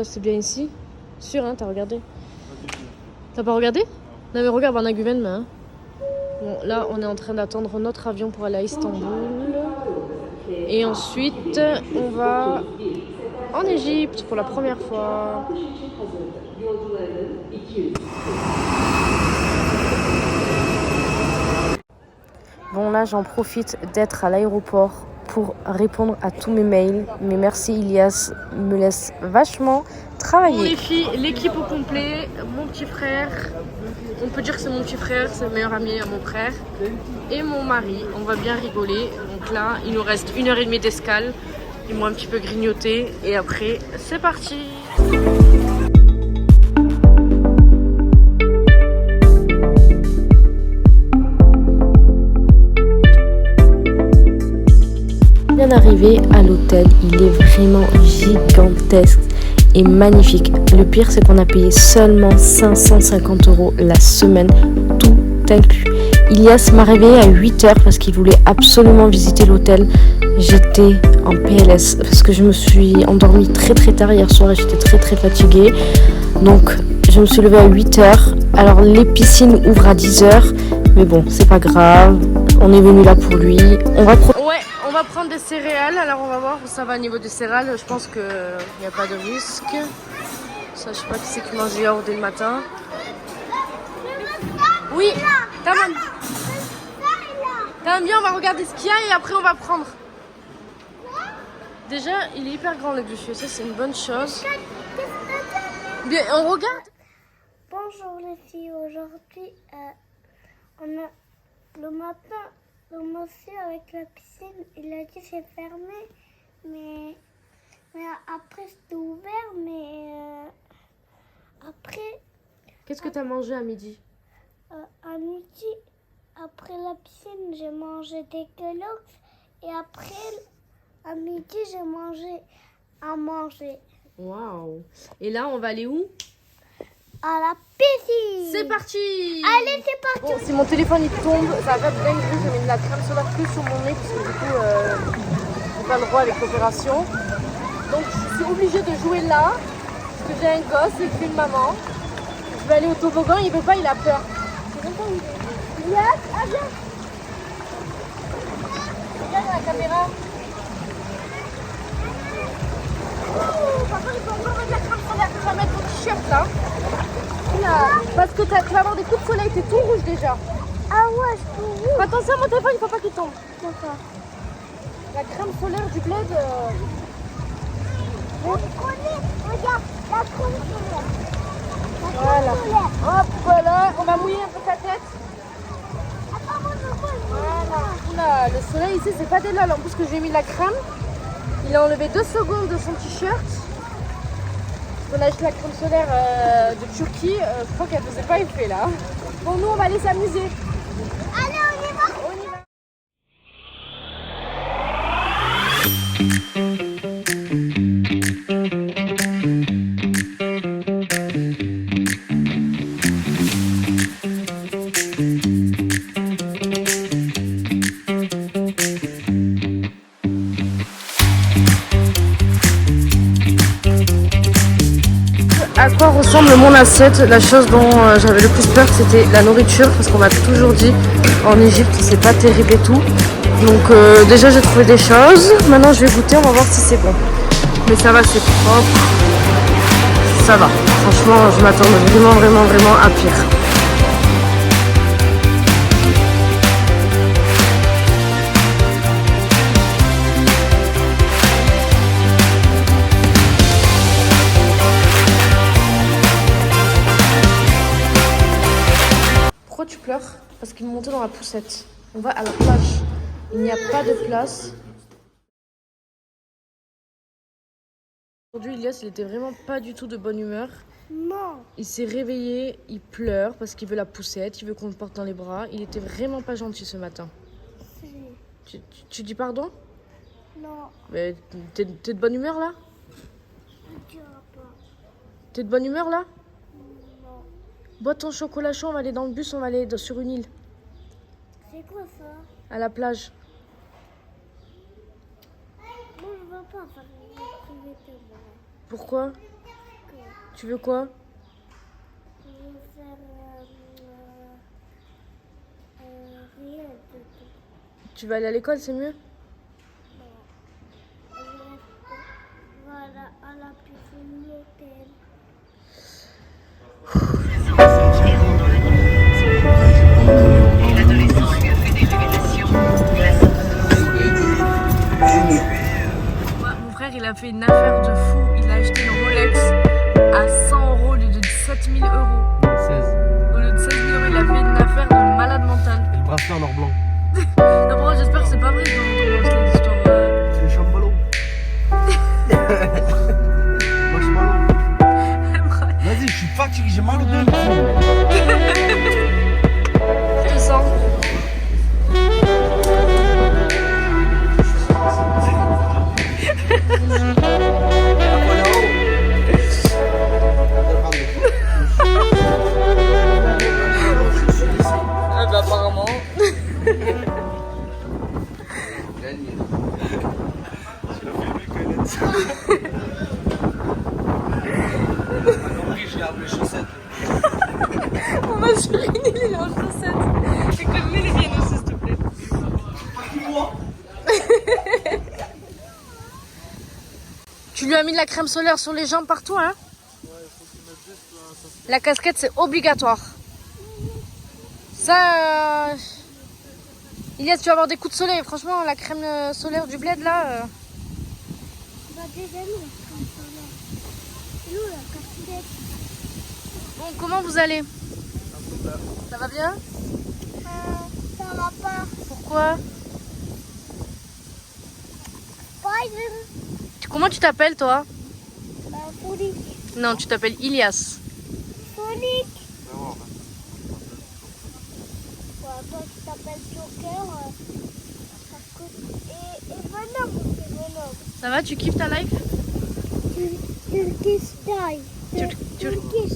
rester bien ici. Sûr, hein, t'as regardé? T'as pas regardé? Non mais regarde, on a Guven, mais hein. Bon, là, on est en train d'attendre notre avion pour aller à Istanbul. Et ensuite, on va en Égypte pour la première fois. Bon, là, j'en profite d'être à l'aéroport pour répondre à tous mes mails. Mais merci, Ilias me laisse vachement travailler. Bon, les filles, l'équipe au complet, mon petit frère. On peut dire que c'est mon petit frère, c'est le meilleur ami à mon frère. Et mon mari, on va bien rigoler. Donc là, il nous reste 1h30 d'escale. Ils m'ont un petit peu grignoté. Et après, c'est parti. Bien arrivé à l'hôtel, il est vraiment gigantesque et magnifique. Le pire, c'est qu'on a payé seulement 550 € la semaine, tout inclus. Ilias m'a réveillée à 8h parce qu'il voulait absolument visiter l'hôtel. J'étais en PLS parce que je me suis endormie très tard hier soir et j'étais très fatiguée. Donc je me suis levée à 8h. Alors les piscines ouvrent à 10h, mais bon, c'est pas grave. On est venu là pour lui. On va prendre des céréales. Alors on va voir où ça va au niveau des céréales. Je pense qu'il n'y a pas de risque. Ça, je sais pas qui c'est qui mange du yaourt dès le matin. Oui, t'as bien, on va regarder ce qu'il y a et après on va prendre. Déjà, il est hyper grand le buffet, ça c'est une bonne chose. Bien, on regarde. Bonjour les filles, aujourd'hui on a le matin, le monsieur avec la piscine, il a dit c'est fermé, mais après c'était ouvert, mais après... Qu'est-ce que t'as mangé à midi? À midi, après la piscine, j'ai mangé des Kellogg's et après, à midi, j'ai mangé à manger. Waouh! Et là, on va aller où? À la piscine! C'est parti! Allez, c'est parti! Bon, si mon téléphone il tombe, ça va être dingue, j'ai mis de la crème solaire plus sur mon nez parce que du coup, j'ai pas le droit avec l'opération. Donc, je suis obligée de jouer là parce que j'ai un gosse et que j'ai une maman. Je vais aller au toboggan, il veut pas, il a peur. Je sais même pas où il est. Yes, ah viens! Regarde la caméra. Oh, par contre, il faut encore mettre la crème solaire. Tu vas mettre ton t-shirt là. Là. Parce que tu vas avoir des coups de soleil, t'es tout rouge déjà. Ah ouais, je peux rouge. Attention à mon téléphone, il faut pas qu'il tombe. D'accord. La crème solaire du bled. Vous prenez, regarde, la crème solaire. Voilà. Hop là, on va mouiller un peu ta tête. Attends, moi je vois. Voilà. Oula, le soleil ici c'est pas des lol. En plus que j'ai mis la crème, il a enlevé 2 secondes de son t-shirt. On a acheté la crème solaire de Turquie. Je crois qu'elle faisait pas effet là. Bon, nous on va aller s'amuser. Allez, on y va. On y va. À quoi ressemble mon assiette? La chose dont j'avais le plus peur, c'était la nourriture, parce qu'on m'a toujours dit en Égypte c'est pas terrible et tout. Donc déjà j'ai trouvé des choses. Maintenant je vais goûter, on va voir si c'est bon. Mais ça va, c'est propre. Ça va. Franchement, je m'attends vraiment à pire. Pourquoi tu pleures? Parce qu'il me montait dans la poussette. On va à la plage. Il n'y a pas de place. Aujourd'hui, Ilias, il était vraiment pas du tout de bonne humeur. Non. Il s'est réveillé, il pleure parce qu'il veut la poussette, il veut qu'on le porte dans les bras. Il était vraiment pas gentil ce matin. Si. Tu dis pardon? Non. Mais t'es de bonne humeur là? Je dirai pas. T'es de bonne humeur là? Non. Bois ton chocolat chaud, on va aller dans le bus, on va aller sur une île. C'est quoi ça? À la plage. Moi, je veux pas faire une activité, moi. Pourquoi? Tu veux quoi? Je veux faire rien de tout. Tu vas aller à l'école, c'est mieux? Non. Je vais voilà, à la piscine l'hôtel. L'adolescent lui a fait des révélations Mon frère, il a fait une affaire de fou. Il a acheté une Rolex à 100 € au lieu de 7000 €. 16. Au lieu de 16 000 €, il a fait une affaire de malade mental. Et le bracelet en or blanc. Non, bon, j'espère que c'est pas vrai quand on pense l'histoire. C'est les chamallows. Marshmallow. Vas-y, je suis fatigué, j'ai mal au dos. Je te sens. Ah bah apparemment. On va se ruiner les en chaussettes. Et que mets les miennes aussi, s'il te plaît. Tu lui as mis de la crème solaire sur les jambes partout, hein? La casquette, c'est obligatoire. Ça, Ilias, tu vas avoir des coups de soleil. Franchement, la crème solaire du bled, là... Bah déjà nous, comme ça là. Nous, la casquette. Bon, comment vous allez? Ça va bien? Ça va pas. Pourquoi? Biden. Comment tu t'appelles, toi? Sonic. Non, tu t'appelles Ilias. Sonic. Ouais, toi, tu t'appelles Joker. Et Venom, c'est Venom. Ça va, tu kiffes ta life? Turkish style. Turkish.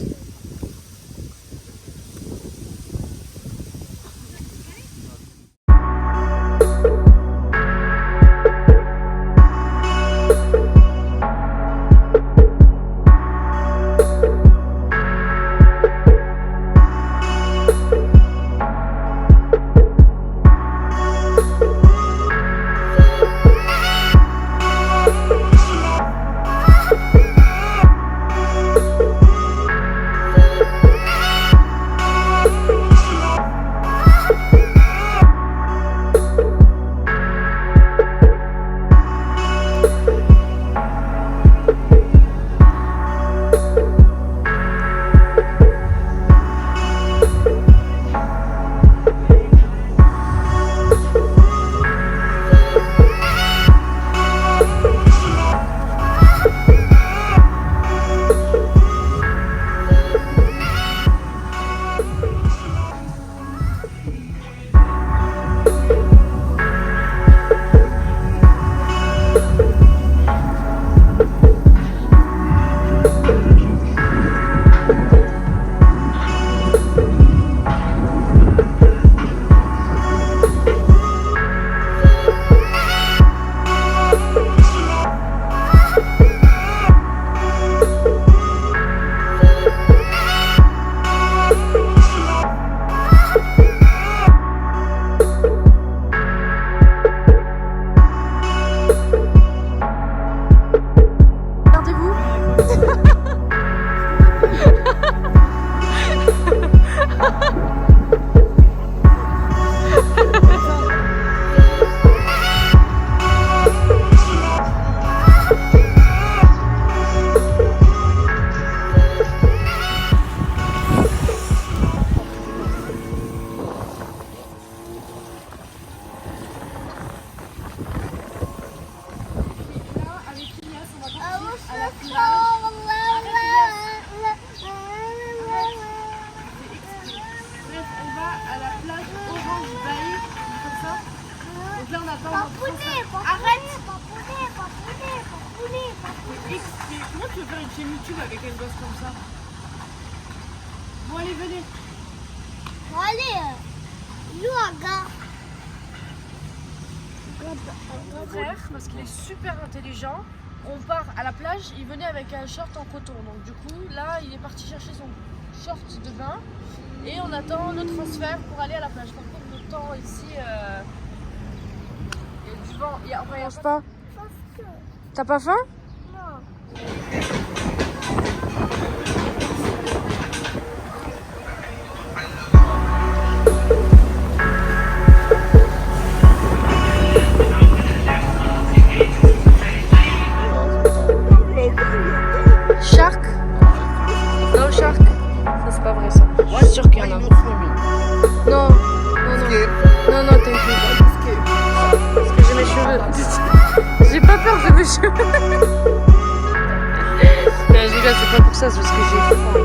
Comment tu veux faire une chaîne YouTube avec un gosse comme ça? Bon, allez, venez. Bon, allez, nous, à gare. Mon frère, parce qu'il est super intelligent, on part à la plage, il venait avec un short en coton. Donc du coup, là, il est parti chercher son short de bain et on attend le transfert pour aller à la plage. Par contre, le temps ici, il y a du vent. Il y a pas. T'as pas faim? Non. Shark? No shark? Ça c'est pas vrai ça. Je suis sûre qu'il y en a. Non, non, non. Non, non, t'inquiète. Parce que j'ai mes cheveux. J'ai pas peur de mes cheveux. Non, je rigole, c'est pas pour ça, c'est parce que j'ai froid.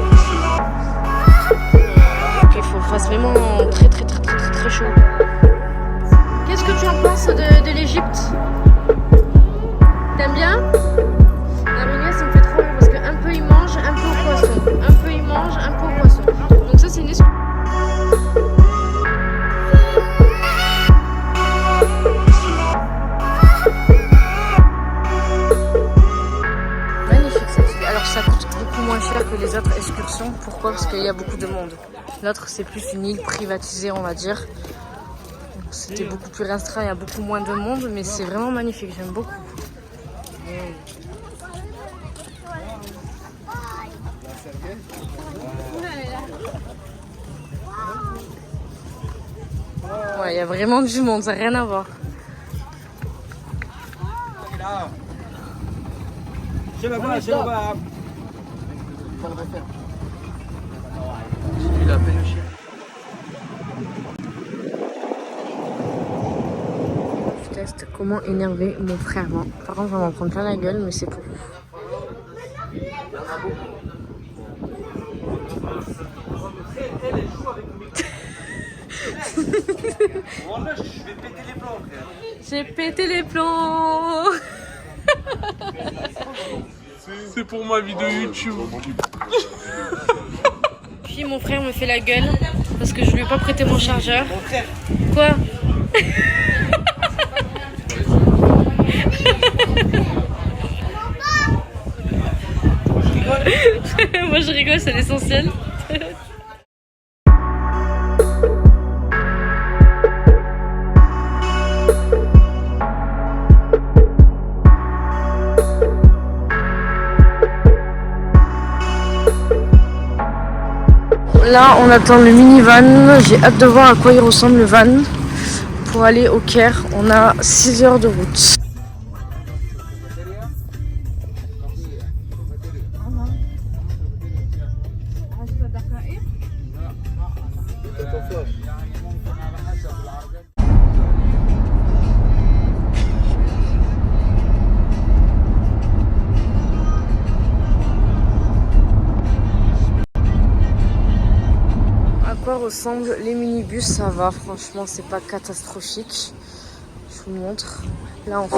Donc il faut fasse vraiment très chaud. Qu'est-ce que tu en penses de l'Égypte? T'aimes bien? La Méliès, ça me fait trop rire parce qu'un peu il mange, un peu au poisson. Un peu il mange, un peu au poisson. Donc ça c'est une excuse. Magnifique cette idée. Alors ça coûte beaucoup moins cher que les autres excursions. Pourquoi? Parce qu'il y a beaucoup de monde. L'autre c'est plus une île privatisée on va dire. C'était beaucoup plus restreint, il y a beaucoup moins de monde, mais c'est vraiment magnifique, j'aime beaucoup. Ouais, il y a vraiment du monde, ça n'a rien à voir. J'ai la peine le chien. Je teste comment énerver mon frère. Bon, par contre, je vais m'en prendre plein la gueule, mais c'est pour vous. Voilà, je vais péter les plombs, frère. J'ai pété les plombs. C'est pour ma vidéo YouTube. Puis mon frère me fait la gueule parce que je lui ai pas prêté mon chargeur. Mon frère. Quoi? Moi je rigole, c'est l'essentiel. Là, on attend le minivan. J'ai hâte de voir à quoi il ressemble le van. Pour aller au Caire, on a 6 heures de route. À quoi ressemblent les minibus? Ça va, franchement, c'est pas catastrophique. Je vous montre. Là, on fait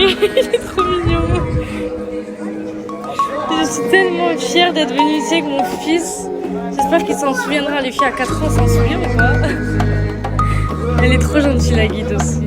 Oui, il est trop mignon. Je suis tellement fière d'être venue ici avec mon fils. J'espère qu'il s'en souviendra. Les filles à 4 ans s'en souviennent ou pas? Elle est trop gentille, la guide aussi.